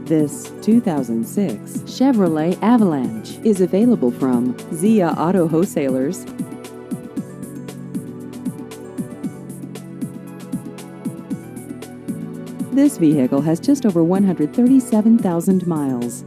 This 2006 Chevrolet Avalanche is available from Zia Auto Wholesalers. This vehicle has just over 137,000 miles.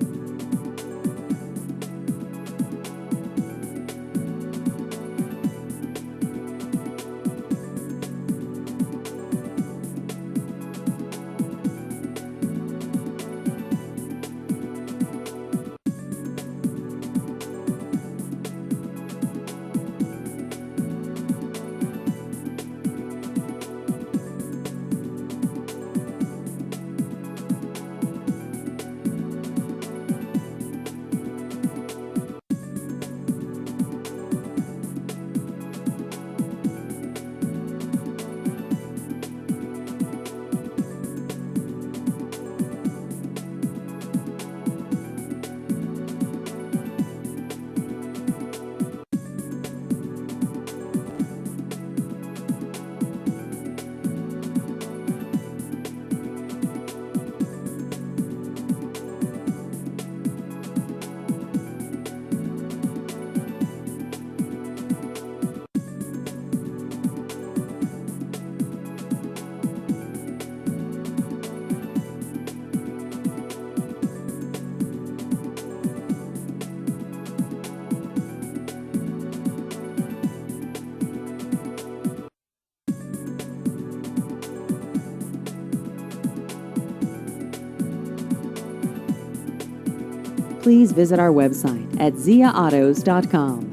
Please visit our website at ziaautos.com.